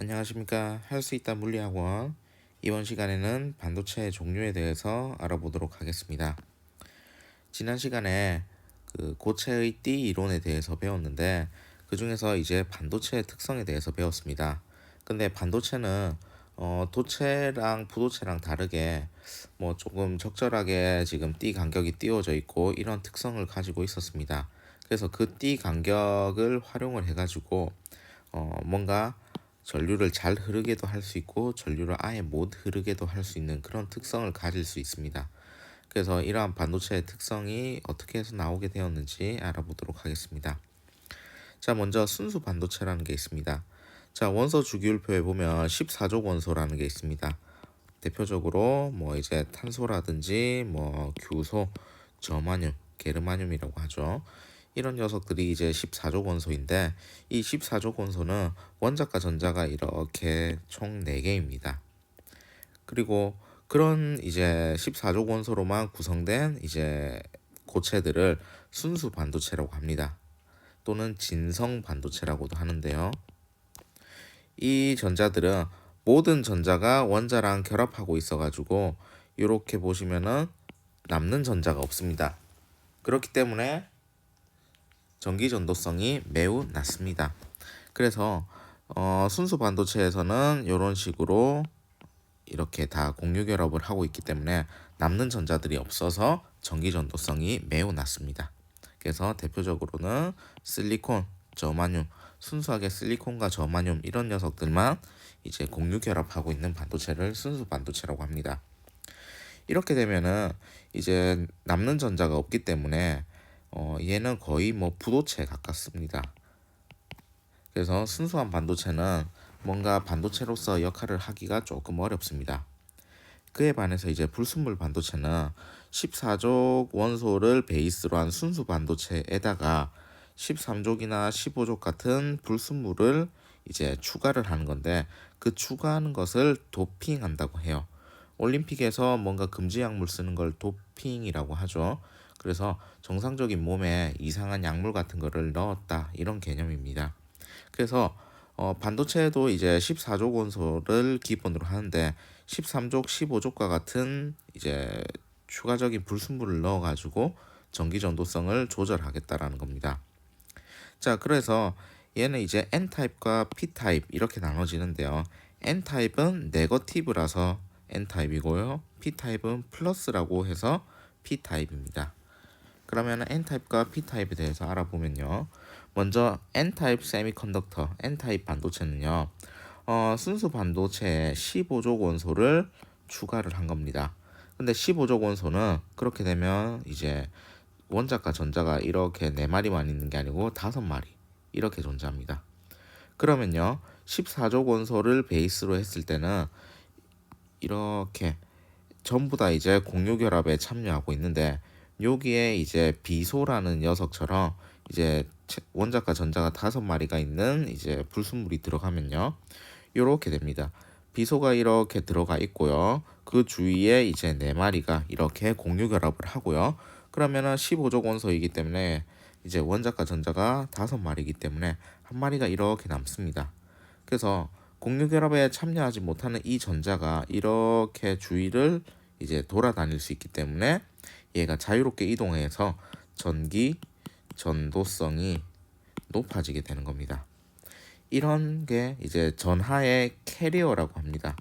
안녕하십니까. 할 수 있다 물리학원. 이번 시간에는 반도체 종류에 대해서 알아보도록 하겠습니다. 지난 시간에 고체의 띠 이론에 대해서 배웠는데 그 중에서 이제 반도체의 특성에 대해서 배웠습니다. 근데 반도체는 도체랑 부도체랑 다르게 뭐 조금 적절하게 지금 띠 간격이 띄워져 있고 이런 특성을 가지고 있었습니다. 그래서 그 띠 간격을 활용을 해가지고 뭔가 전류를 잘 흐르게도 할 수 있고 전류를 아예 못 흐르게도 할 수 있는 그런 특성을 가질 수 있습니다. 그래서 이러한 반도체의 특성이 어떻게 해서 나오게 되었는지 알아보도록 하겠습니다. 자, 먼저 순수 반도체라는 게 있습니다. 자, 원소 주기율표에 보면 14족 원소라는 게 있습니다. 대표적으로 뭐 이제 탄소라든지 뭐 규소, 저마늄, 게르마늄이라고 하죠. 이런 녀석들이 이제 14족 원소인데 이 14족 원소는 원자과 전자가 이렇게 총 4개입니다. 그리고 그런 이제 14족 원소로만 구성된 이제 고체들을 순수 반도체라고 합니다. 또는 진성 반도체라고도 하는데요. 이 전자들은 모든 전자가 원자랑 결합하고 있어가지고 이렇게 보시면은 남는 전자가 없습니다. 그렇기 때문에 전기 전도성이 매우 낮습니다. 그래서 순수 반도체에서는 이런 식으로 이렇게 다 공유 결합을 하고 있기 때문에 남는 전자들이 없어서 전기 전도성이 매우 낮습니다. 그래서 대표적으로는 실리콘, 저마늄, 순수하게 실리콘과 저마늄 이런 녀석들만 이제 공유 결합하고 있는 반도체를 순수 반도체라고 합니다. 이렇게 되면은 이제 남는 전자가 없기 때문에 얘는 거의 뭐 부도체에 가깝습니다. 그래서 순수한 반도체는 뭔가 반도체로서 역할을 하기가 조금 어렵습니다. 그에 반해서 이제 불순물 반도체는 14족 원소를 베이스로 한 순수 반도체에다가 13족이나 15족 같은 불순물을 이제 추가를 하는 건데 그 추가하는 것을 도핑한다고 해요. 올림픽에서 뭔가 금지 약물 쓰는 걸 도핑이라고 하죠. 그래서 정상적인 몸에 이상한 약물 같은 거를 넣었다 이런 개념입니다. 그래서 반도체도 이제 14족 원소를 기본으로 하는데 13족, 15족과 같은 이제 추가적인 불순물을 넣어가지고 전기 전도성을 조절하겠다라는 겁니다. 자, 그래서 얘는 이제 N타입과 P타입 이렇게 나눠지는데요. N타입은 네거티브라서 N타입이고요. P타입은 플러스라고 해서 P타입입니다. 그러면 N타입과 P타입에 대해서 알아보면요. 먼저 N타입 세미컨덕터, N타입 반도체는요. 순수 반도체에 15족 원소를 추가를 한 겁니다. 근데 15족 원소는 그렇게 되면 이제 원자과 전자가 이렇게 4마리만 있는 게 아니고 5마리 이렇게 존재합니다. 그러면요. 14족 원소를 베이스로 했을 때는 이렇게 전부 다 이제 공유 결합에 참여하고 있는데 여기에 이제 비소라는 녀석처럼 이제 원자과 전자가 5마리가 있는 이제 불순물이 들어가면요. 이렇게 됩니다. 비소가 이렇게 들어가 있고요. 그 주위에 이제 4마리가 이렇게 공유 결합을 하고요. 그러면은 15족 원소이기 때문에 이제 원자과 전자가 5마리이기 때문에 한 마리가 이렇게 남습니다. 그래서 공유 결합에 참여하지 못하는 이 전자가 이렇게 주위를 이제 돌아다닐 수 있기 때문에 얘가 자유롭게 이동해서 전기 전도성이 높아지게 되는 겁니다. 이런 게 이제 전하의 캐리어라고 합니다.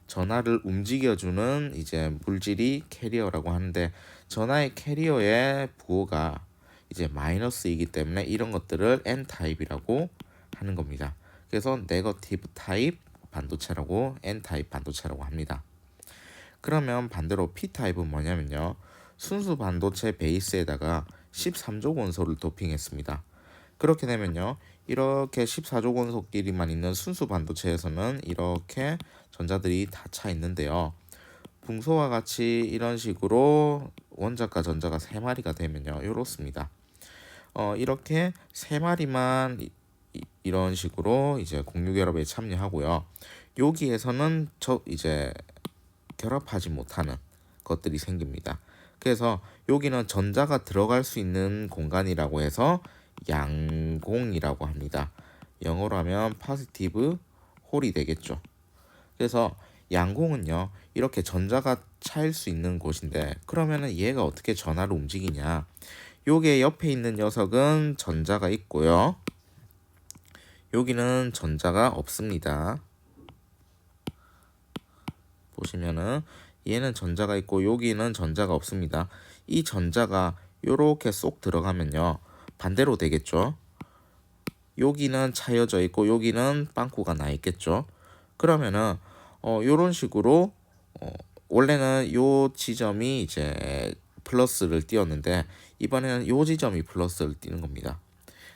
전하를 움직여주는 이제 물질이 캐리어라고 하는데 전하의 캐리어의 부호가 이제 마이너스이기 때문에 이런 것들을 N타입이라고 하는 겁니다. 그래서 네거티브 타입 반도체라고 N타입 반도체라고 합니다. 그러면 반대로 P타입은 뭐냐면요. 순수 반도체 베이스에다가 13족 원소를 도핑했습니다. 그렇게 되면요. 이렇게 14족 원소끼리만 있는 순수 반도체에서는 이렇게 전자들이 다 차 있는데요. 붕소와 같이 이런 식으로 원자과 전자가 3마리가 되면요. 이렇습니다. 이렇게 3마리만 이런 식으로 이제 공유 결합에 참여하고요. 여기에서는 이제 결합하지 못하는 것들이 생깁니다. 그래서 여기는 전자가 들어갈 수 있는 공간이라고 해서 양공이라고 합니다. 영어로 하면 positive 홀이 되겠죠. 그래서 양공은요, 이렇게 전자가 차일 수 있는 곳인데, 그러면은 얘가 어떻게 전하를 움직이냐? 요게 옆에 있는 녀석은 전자가 있고요. 여기는 전자가 없습니다. 보시면은 얘는 전자가 있고 여기는 전자가 없습니다. 이 전자가 요렇게 쏙 들어가면요, 반대로 되겠죠. 여기는 차여져 있고 여기는 빵꾸가 나 있겠죠. 그러면은 요런 식으로 원래는 요 지점이 이제 플러스를 띄었는데 이번에는 요 지점이 플러스를 띄는 겁니다.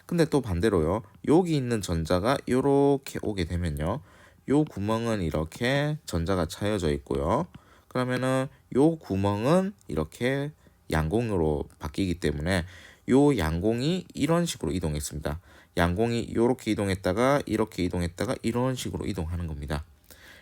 근데 또 반대로요, 여기 있는 전자가 요렇게 오게 되면요, 요 구멍은 이렇게 전자가 차여져 있고요. 그러면은 요 구멍은 이렇게 양공으로 바뀌기 때문에 요 양공이 이런 식으로 이동했습니다. 양공이 요렇게 이동했다가 이렇게 이동했다가 이런 식으로 이동하는 겁니다.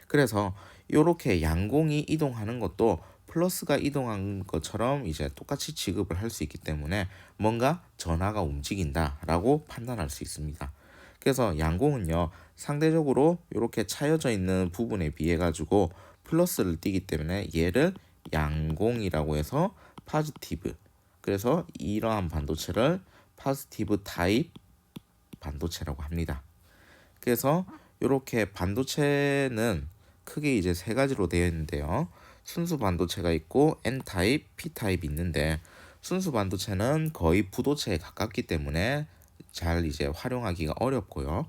그래서 요렇게 양공이 이동하는 것도 플러스가 이동한 것처럼 이제 똑같이 취급을 할 수 있기 때문에 뭔가 전하가 움직인다라고 판단할 수 있습니다. 그래서 양공은요, 상대적으로 이렇게 차여져 있는 부분에 비해 가지고 플러스를 띠기 때문에 얘를 양공이라고 해서 파지티브, 그래서 이러한 반도체를 파지티브 타입 반도체라고 합니다. 그래서 이렇게 반도체는 크게 이제 세 가지로 되어 있는데요. 순수 반도체가 있고 N타입, P타입이 있는데, 순수 반도체는 거의 부도체에 가깝기 때문에 잘 이제 활용하기가 어렵고요.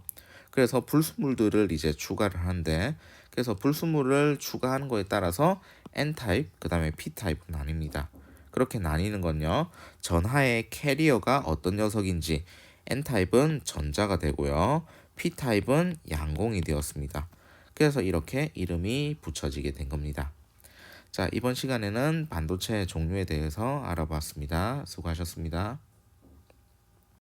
그래서 불순물들을 이제 추가를 하는데, 그래서 불순물을 추가하는 거에 따라서 N타입, 그다음에 P타입으로 나뉩니다. 그렇게 나뉘는 건요, 전하의 캐리어가 어떤 녀석인지, N타입은 전자가 되고요, P타입은 양공이 되었습니다. 그래서 이렇게 이름이 붙여지게 된 겁니다. 자, 이번 시간에는 반도체 종류에 대해서 알아봤습니다. 수고하셨습니다.